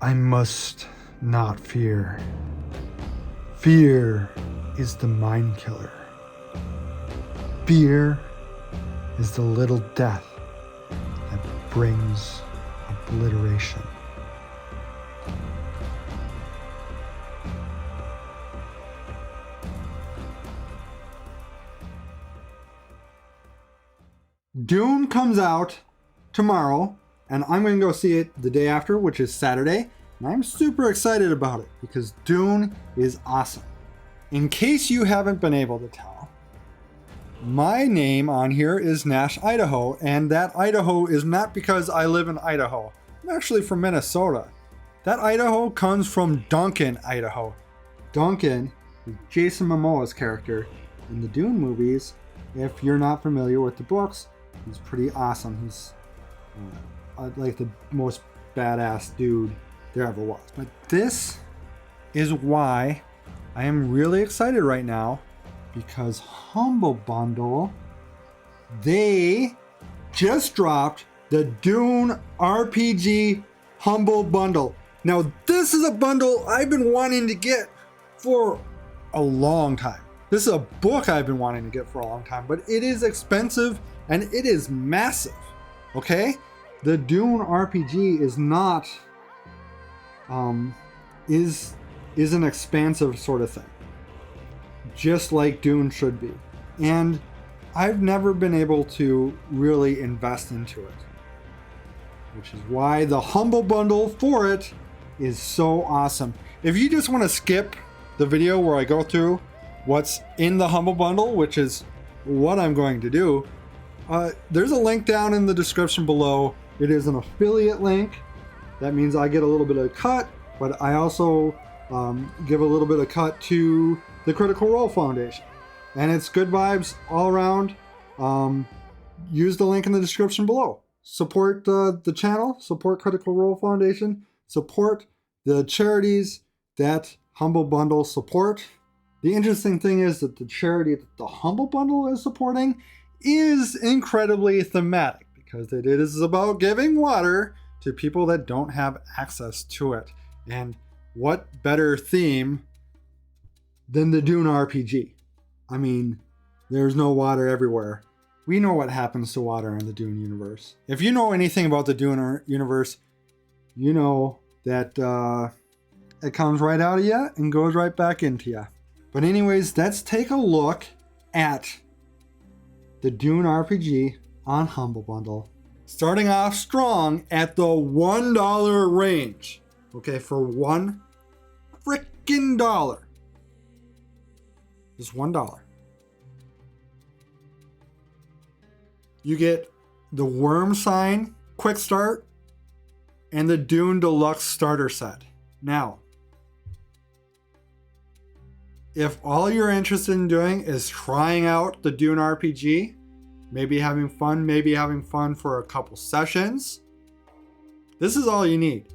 I must not fear. Fear is the mind killer. Fear is the little death that brings obliteration. Dune comes out tomorrow, and I'm going to go see it the day after, which is Saturday. And I'm super excited about it because Dune is awesome. In case you haven't been able to tell, my name on here is Nash, Idaho, and that Idaho is not because I live in Idaho. I'm actually from Minnesota. That Idaho comes from Duncan, Idaho. Duncan is Jason Momoa's character in the Dune movies. If you're not familiar with the books, he's pretty awesome. He's like the most badass dude there ever was. But this is why I am really excited right now, because Humble Bundle, they just dropped the Dune RPG Humble Bundle. Now, this is a bundle I've been wanting to get for a long time. This is a book I've been wanting to get for a long time, but it is expensive and it is massive, okay? The Dune RPG is not, is an expansive sort of thing, just like Dune should be. And I've never been able to really invest into it, which is why the Humble Bundle for it is so awesome. If you just want to skip the video where I go through what's in the Humble Bundle, which is what I'm going to do, there's a link down in the description below. It is an affiliate link. That means I get a little bit of a cut, but I also give a little bit of cut to the Critical Role Foundation. And it's good vibes all around. Use the link in the description below. Support the channel, support Critical Role Foundation, support the charities that Humble Bundle support. The interesting thing is that the charity that the Humble Bundle is supporting is incredibly thematic, because it is about giving water to people that don't have access to it. And what better theme than the Dune RPG? I mean, there's no water everywhere. We know what happens to water in the Dune universe. If you know anything about the Dune universe, you know that it comes right out of you and goes right back into you. But anyways, let's take a look at the Dune RPG on Humble Bundle. Starting off strong at the $1 range. Okay, for $1 freaking dollar. Just $1. You get the Worm Sign Quick Start and the Dune Deluxe Starter Set. Now, if all you're interested in doing is trying out the Dune RPG, maybe having fun for a couple sessions, this is all you need.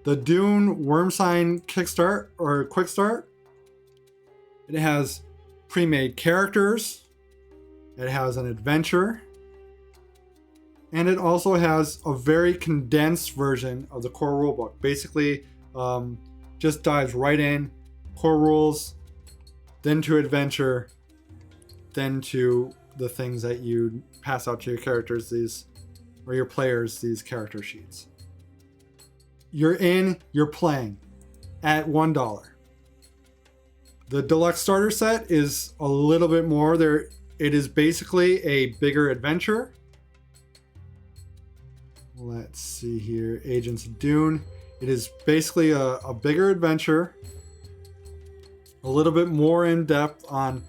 The Dune Worm Sign Kickstart or Quick Start, it has pre-made characters, it has an adventure, and it also has a very condensed version of the core rulebook. Basically, just dives right in, core rules, then to adventure, then to the things that you pass out to your characters, or your players, these character sheets. You're playing at $1. The Deluxe Starter Set is a little bit more there. It is basically a bigger adventure. Let's see here, Agents of Dune. It is basically a bigger adventure, a little bit more in depth on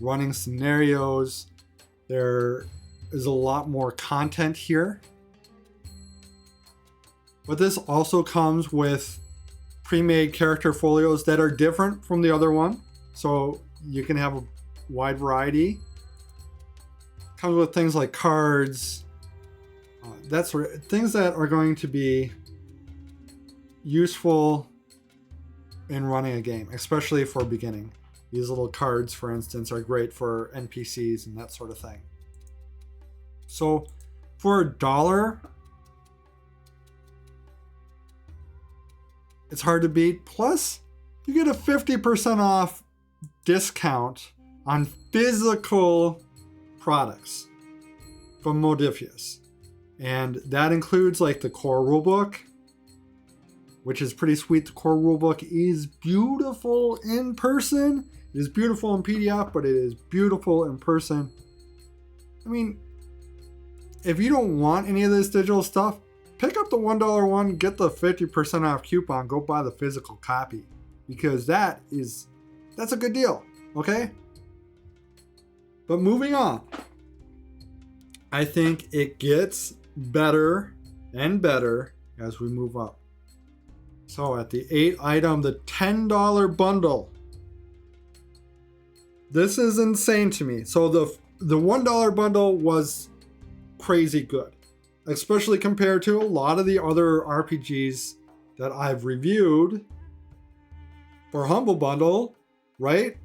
running scenarios. There is a lot more content here. But this also comes with pre-made character folios that are different from the other one. So you can have a wide variety. Comes with things like cards, that sort of things that are going to be useful in running a game, especially for beginning. These little cards, for instance, are great for NPCs and that sort of thing. So for $1, It's hard to beat. Plus, you get a 50% off discount on physical products from Modifius. And that includes like the core rulebook, which is pretty sweet. The core rulebook is beautiful in person. It is beautiful in PDF, but it is beautiful in person. I mean, if you don't want any of this digital stuff, pick up the $1 one, get the 50% off coupon, go buy the physical copy. Because that's a good deal, okay? But moving on, I think it gets better and better as we move up. So at the 8th item, the $10 bundle. This is insane to me. So the $1 bundle was crazy good, especially compared to a lot of the other RPGs that I've reviewed for Humble Bundle, right?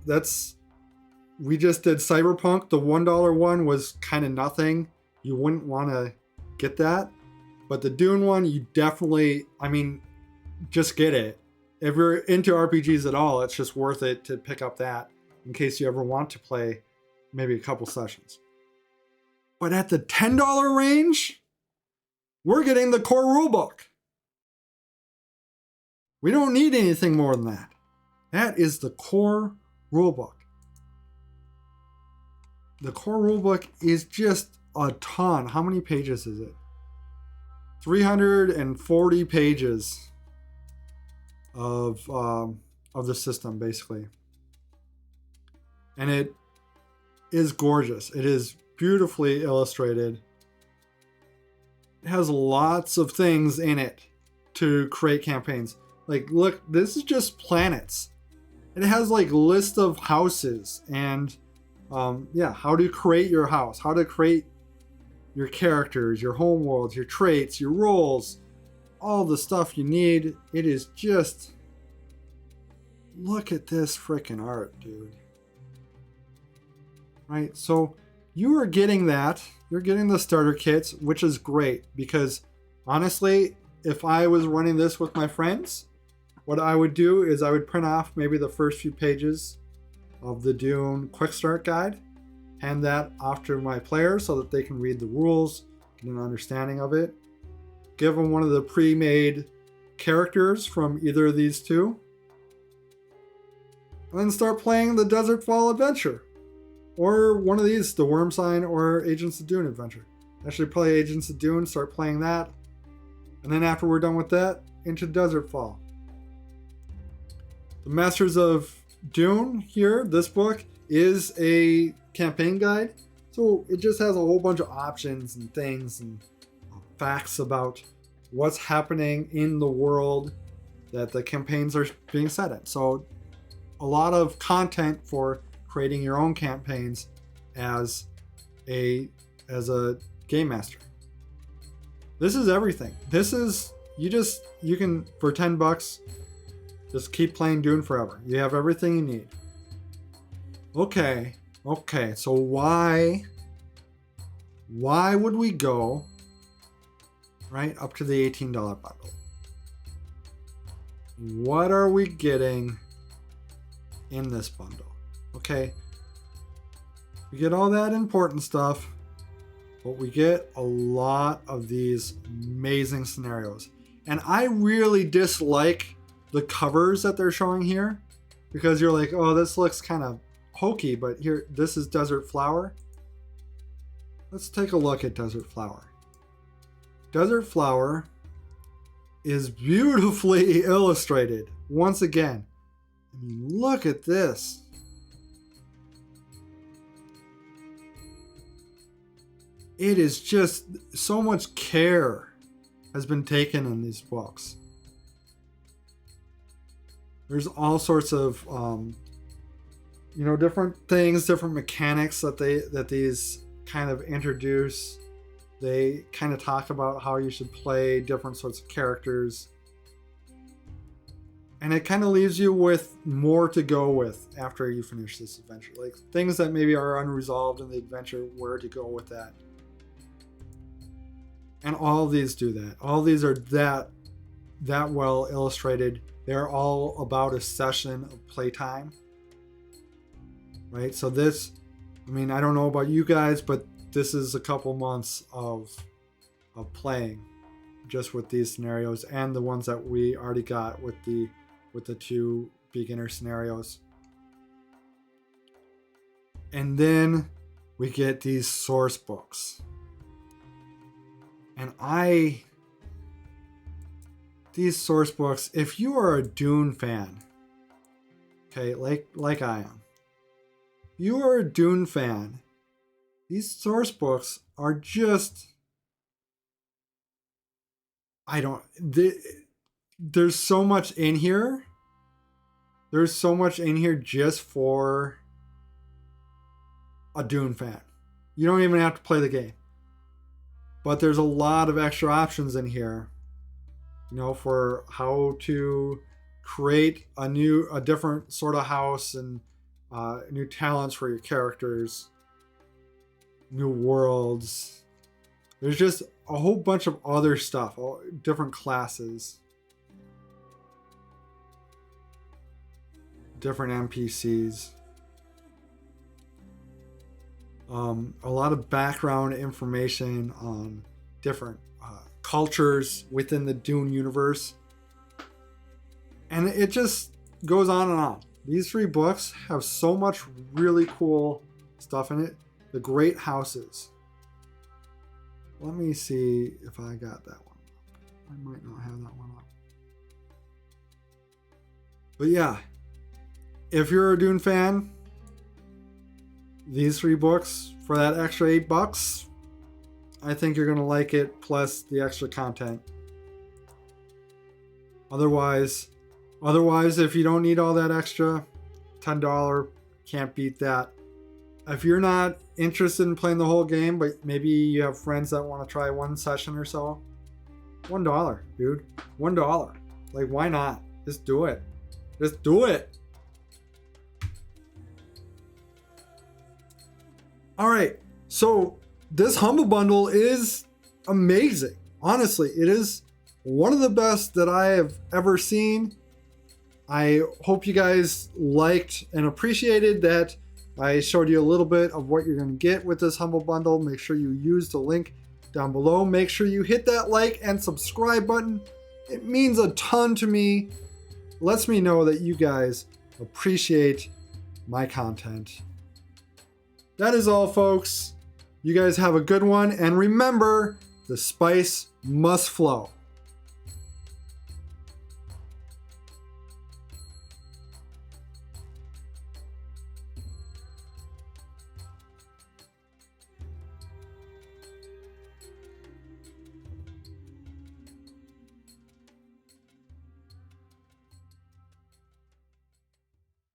We just did Cyberpunk. The $1 one was kind of nothing. You wouldn't want to get that. But the Dune one, you definitely, just get it. If you're into RPGs at all, it's just worth it to pick up that in case you ever want to play maybe a couple sessions. But at the $10 range, we're getting the core rulebook. We don't need anything more than that. That is the core rulebook. The core rulebook is just a ton. How many pages is it? 340 pages of the system, basically. And it is gorgeous. It is beautifully illustrated. It has lots of things in it to create campaigns. Like, look, this is just planets. It has like list of houses and how to create your house, how to create your characters, your home worlds, your traits, your roles, all the stuff you need. It is just, look at this freaking art, dude. Right? So you are getting that. You're getting the starter kits, which is great because honestly, if I was running this with my friends, what I would do is I would print off maybe the first few pages of the Dune Quick Start Guide, hand that off to my players so that they can read the rules, get an understanding of it, give them one of the pre-made characters from either of these two, and then start playing the Desert Fall Adventure. Or one of these, the Worm Sign or Agents of Dune Adventure. Actually play Agents of Dune, start playing that. And then after we're done with that, into Desert Fall. The Masters of Dune here, this book, is a campaign guide. So it just has a whole bunch of options and things and facts about what's happening in the world that the campaigns are being set in. So a lot of content for creating your own campaigns as a game master. This is everything. This is, you can, for $10, just keep playing Dune forever. You have everything you need. Okay, so why would we go right up to the $18 bundle? What are we getting in this bundle? Okay, we get all that important stuff, but we get a lot of these amazing scenarios. And I really dislike the covers that they're showing here because you're like, oh, this looks kind of hokey, but here, this is Desert Flower. Let's take a look at Desert Flower. Desert Flower is beautifully illustrated. Once again, I mean, look at this. It is just so much care has been taken in these books. There's all sorts of different things, different mechanics that these kind of introduce. They kind of talk about how you should play different sorts of characters. And it kind of leaves you with more to go with after you finish this adventure. Like things that maybe are unresolved in the adventure, where to go with that. And all of these do that. All of these are that well illustrated. they're all about a session of playtime, right? So this, I mean, I don't know about you guys, but this is a couple months of playing just with these scenarios and the ones that we already got with the 2 beginner scenarios. And then we get these source books. And these source books, if you are a Dune fan, okay, like I am, you are a Dune fan, these source books are just, there's so much in here. There's so much in here just for a Dune fan. You don't even have to play the game. But there's a lot of extra options in here, you know, for how to create a different sort of house, and new talents for your characters, new worlds. There's just a whole bunch of other stuff, all different classes, different NPCs. A lot of background information on different cultures within the Dune universe. And it just goes on and on. These 3 books have so much really cool stuff in it. The Great Houses. Let me see if I got that one up. I might not have that one up. But yeah, if you're a Dune fan, these 3 books for that extra $8, I think you're going to like it, plus the extra content. Otherwise, if you don't need all that extra, $10, can't beat that. If you're not interested in playing the whole game, but maybe you have friends that want to try one session or so, $1, dude. $1. Like, why not? Just do it. Just do it. All right, so this Humble Bundle is amazing. Honestly, it is one of the best that I have ever seen. I hope you guys liked and appreciated that I showed you a little bit of what you're going to get with this Humble Bundle. Make sure you use the link down below. Make sure you hit that like and subscribe button. It means a ton to me. Lets me know that you guys appreciate my content. That is all, folks. You guys have a good one. And remember, the spice must flow.